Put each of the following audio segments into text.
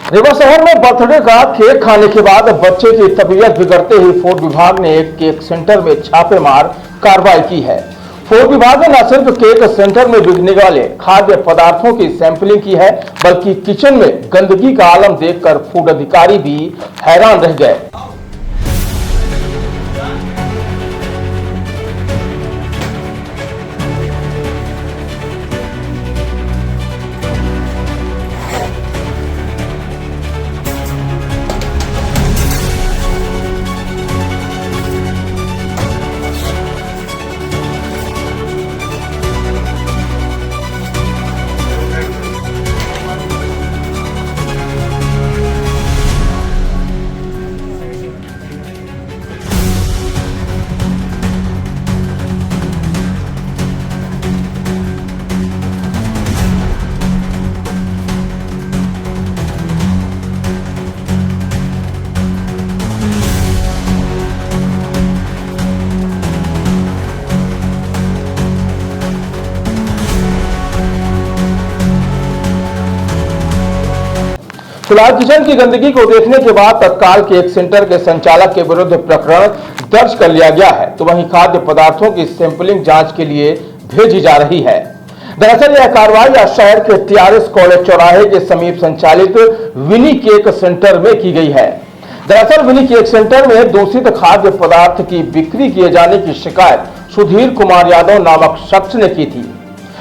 रीवा शहर में बर्थडे का केक खाने के बाद बच्चे की तबीयत बिगड़ते ही फूड विभाग ने एक केक सेंटर में छापेमार कार्रवाई की है। फूड विभाग ने न सिर्फ केक सेंटर में बिकने वाले खाद्य पदार्थों की सैंपलिंग की है, बल्कि किचन में गंदगी का आलम देखकर फूड अधिकारी भी हैरान रह गए। फिलहाल किचन की गंदगी को देखने के बाद तत्काल केक सेंटर के संचालक के विरुद्ध प्रकरण दर्ज कर लिया गया है, तो वहीं खाद्य पदार्थों की सैंपलिंग जांच के लिए भेजी जा रही है। दरअसल यह कार्रवाई आज शहर के TRS कॉलेज चौराहे के समीप संचालित विनी केक सेंटर में की गई है। दरअसल विनी केक सेंटर में दूषित खाद्य पदार्थ की बिक्री किए जाने की शिकायत सुधीर कुमार यादव नामक शख्स ने की थी।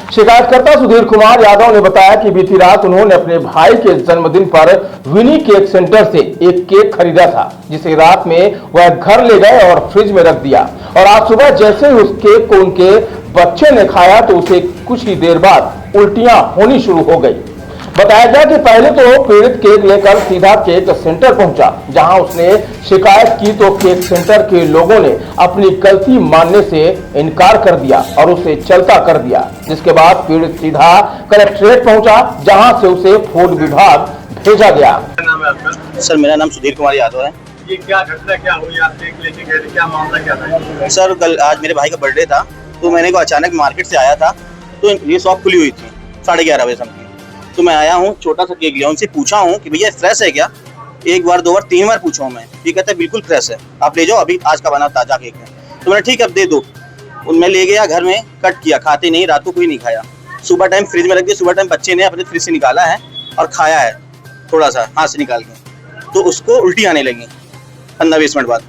शिकायतकर्ता सुधीर कुमार यादव ने बताया कि बीती रात उन्होंने अपने भाई के जन्मदिन पर विनी केक सेंटर से एक केक खरीदा था, जिसे रात में वह घर ले गए और फ्रिज में रख दिया और आज सुबह जैसे ही उस केक को उनके बच्चे ने खाया तो उसे कुछ ही देर बाद उल्टियां होनी शुरू हो गई। बताया गया कि पहले तो पीड़ित केक लेकर सीधा केक सेंटर पहुंचा, जहां उसने शिकायत की तो केक सेंटर के लोगों ने अपनी गलती मानने से इनकार कर दिया और उसे चलता कर दिया, जिसके बाद पीड़ित सीधा कलेक्ट्रेट पहुंचा, जहां से उसे फूड विभाग भेजा गया। सर, मेरा नाम सुधीर कुमार यादव है। ये क्या घटना क्या हुई? आप केक लेके गए थे, क्या मामला क्या था? सर, कल आज मेरे भाई का बर्थडे था, तो मैंने को अचानक मार्केट से आया था, तो ये शॉप खुली हुई थी 11:30 बजे समथिंग। तो मैं आया हूँ, छोटा सा केक लिया, उनसे पूछा हूँ कि भैया फ्रेश है क्या? एक बार, 2 बार, 3 बार पूछा हूँ मैं। ये कहते हैं बिल्कुल फ्रेश है, आप ले जाओ, अभी आज का बना ताजा केक है। तो मैंने ठीक है, अब दे दो। मैं ले गया घर में, कट किया, खाते नहीं, रात को कोई नहीं खाया। सुबह टाइम फ्रिज में रख दिया, सुबह टाइम बच्चे ने अपने फ्रिज से निकाला है और खाया है, थोड़ा सा हाथ से निकाल के, तो उसको उल्टी आने लगी 15-20 मिनट बाद।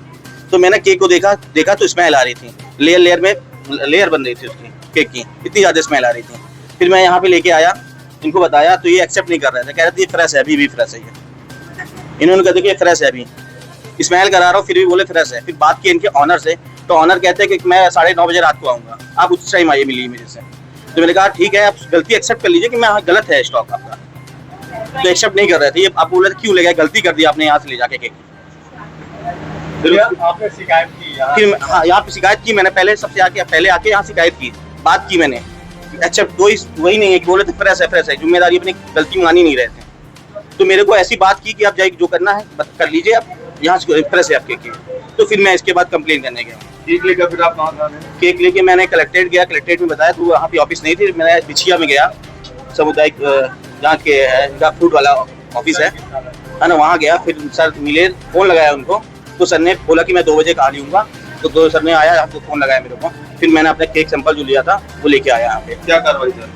तो मैंने केक को देखा तो स्मेल आ रही थी, लेयर बन रही थी उसकी केक की, इतनी ज्यादा स्मेल आ रही थी। फिर मैं यहाँ पे लेके आया, इनको बताया तो ये एक्सेप्ट नहीं कर रहे थे, कह रहे थे ये फ्रेश है, अभी भी फ्रेश है। इन्होंने कहा कि ये फ्रेश है, अभी स्मेल करा रहा हूँ, फिर भी बोले फ्रेश है। फिर बात की इनके ऑनर से, तो ऑनर कहते हैं कि मैं 9:30 बजे रात को आऊँगा, आप उस टाइम आइए, मिलिए मेरे से। तो मैंने कहा ठीक है, आप गलती एक्सेप्ट कर लीजिए कि मैं गलत है स्टॉक आपका। तो एक्सेप्ट नहीं कर रहे थे, ये आप बोल रहे थे क्यों ले गए, गलती कर दी आपने यहाँ से ले जाके केक। आपने शिकायत की? फिर हाँ, यहाँ पे शिकायत की मैंने, पहले सबसे पहले आके यहाँ शिकायत की, बात की मैंने। अच्छा, कोई वही नहीं है कि बोले थे फ्रेश है, जिम्मेदारी अपनी गलती मानी नहीं रहे थे। तो मेरे को ऐसी बात की कि आप जाइए, जो करना है कर लीजिए, आप यहाँ से फ्रेश है आपके केक। तो फिर मैं इसके बाद कंप्लेन करने गया। केक लेकर फिर आप कहाँ गए? केक लेके मैंने कलेक्ट्रेट गया, कलेक्ट्रेट में बताया, तो वहाँ पे ऑफिस नहीं थी, मैं बिछिया में गया, सामुदायिक जहाँ के है फूड वाला ऑफिस है ना, वहाँ गया। फिर सर मिले, फोन लगाया उनको, तो सर ने बोला कि मैं 2 बजे आ जाऊँगा। तो सर ने आया, आपको फोन लगाया मेरे को, फिर मैंने अपना केक सैंपल जो लिया था वो लेके आया यहाँ पे। क्या कार्रवाई सर?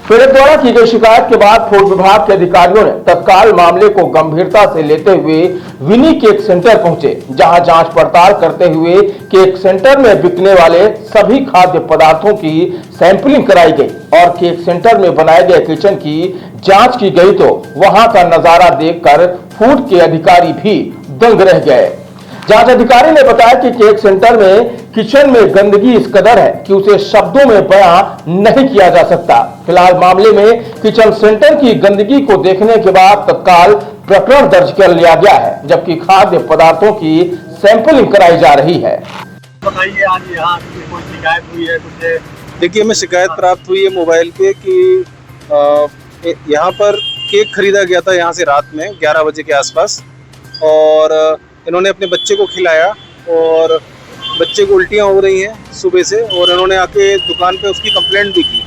पीड़ित द्वारा की गई शिकायत के बाद फूड विभाग के अधिकारियों ने तत्काल मामले को गंभीरता से लेते हुए विनी केक सेंटर पहुंचे, जहां जांच पड़ताल करते हुए केक सेंटर में बिकने वाले सभी खाद्य पदार्थों की सैंपलिंग कराई गई और केक सेंटर में बनाए गए किचन की जांच की गई। तो वहां का नजारा देखकर फूड के अधिकारी भी दंग रह गए। जांच अधिकारी ने बताया कि केक सेंटर में किचन में गंदगी इस कदर है कि उसे शब्दों में बयां नहीं किया जा सकता। फिलहाल मामले में किचन सेंटर की गंदगी को देखने के बाद तत्काल प्रकरण दर्ज कर लिया गया है, जबकि खाद्य पदार्थों की सैंपलिंग कराई जा रही है। बताइए, आज यहाँ कोई शिकायत हुई है कुछ? देखिए, हमें शिकायत प्राप्त हुई है मोबाइल पे कि यहाँ पर केक खरीदा गया था यहाँ से रात में 11 बजे के आसपास, और इन्होंने अपने बच्चे को खिलाया और बच्चे को उल्टियाँ हो रही हैं सुबह से, और इन्होंने आके दुकान पे उसकी कंप्लेंट भी की,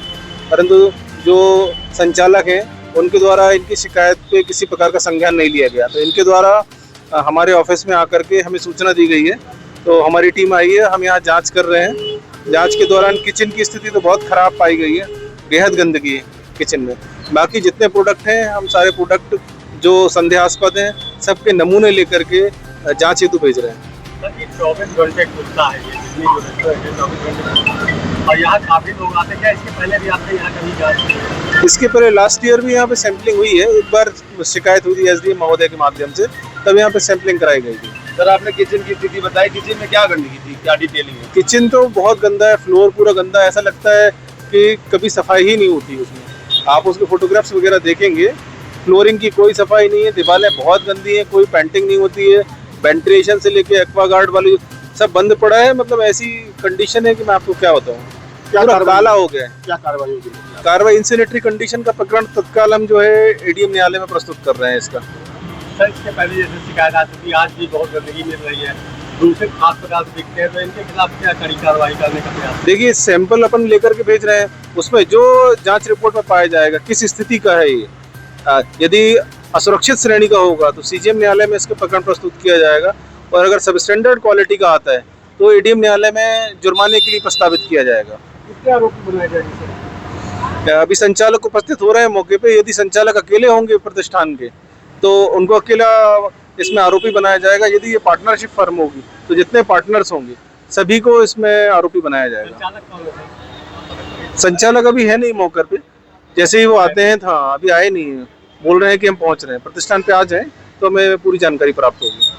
परंतु जो संचालक हैं उनके द्वारा इनकी शिकायत पे किसी प्रकार का संज्ञान नहीं लिया गया। तो इनके द्वारा हमारे ऑफिस में आकर के हमें सूचना दी गई है, तो हमारी टीम आई है, हम यहाँ जांच कर रहे हैं। जांच के दौरान किचन की स्थिति तो बहुत ख़राब पाई गई है, बेहद गंदगी है किचन में। बाकी जितने प्रोडक्ट हैं, हम सारे प्रोडक्ट जो संदेहास्पद हैं सबके नमूने लेकर के जांच हेतु भेज रहे हैं। सर ये 24 घंटे खुलता है, ये जितनी जो रेस्टोरेंट है 24 घंटे, और यहाँ काफ़ी लोग आते हैं। क्या इसके पहले भी आपने यहाँ कभी जांच की है? इसके पहले लास्ट ईयर भी यहाँ पे सैंपलिंग हुई है, एक बार शिकायत हुई थी एसडीएम महोदय के माध्यम से, तब यहाँ पे सैंपलिंग कराई गई थी। सर आपने किचन की स्थिति बताई, किचन में क्या गंदगी थी, क्या डिटेलिंग है? किचन तो बहुत गंदा है, फ्लोर पूरा गंदा है, ऐसा लगता है कि कभी सफाई ही नहीं होती उसमें। आप उसके फोटोग्राफ्स वगैरह देखेंगे, फ्लोरिंग की कोई सफाई नहीं है, दीवारें बहुत गंदी है, कोई पेंटिंग नहीं होती है, वेंटिलेशन से लेके एक्वागार्ड वाली सब बंद पड़ा है। मतलब ऐसी कंडीशन है कि मैं आपको क्या बताऊँ, पूरा काला हो गया है। क्या कार्रवाई होगी? कार्रवाई इंसिनेटरी कंडीशन का प्रकरण तत्काल हम जो है एडीएम न्यायालय में प्रस्तुत कर रहे हैं इसका। सर इसके पहले जैसे शिकायत आ चुकी, आज भी बहुत गंदगी मिल रही है, दूसरे खास प्रकार से दिखते हैं, तो इनके खिलाफ क्या कड़ी कार्रवाई करने का प्रयास? देखिए सैंपल अपन लेकर के भेज रहे हैं, उसमें जो जांच रिपोर्ट में पाया जाएगा किस स्थिति का है ये, यदि असुरक्षित श्रेणी का होगा तो सीजीएम न्यायालय में इसका प्रकरण प्रस्तुत किया जाएगा, और अगर सब स्टैंडर्ड क्वालिटी का आता है तो एडीएम न्यायालय में जुर्माने के लिए प्रस्तावित किया जाएगा। कितने आरोपी बनाए जाएंगे? अभी संचालक उपस्थित हो रहे हैं मौके पे। यदि संचालक अकेले होंगे प्रतिष्ठान के तो उनको अकेला इसमें आरोपी बनाया जाएगा। यदि ये पार्टनरशिप फर्म होगी तो जितने पार्टनर्स होंगे सभी को इसमें आरोपी बनाया जाएगा। संचालक कौन है? संचालक अभी है नहीं मौके पे, जैसे ही वो आते हैं, हाँ अभी आए नहीं है, बोल रहे हैं कि हम पहुंच रहे हैं, प्रतिष्ठान पे आ जाएं तो हमें पूरी जानकारी प्राप्त होगी।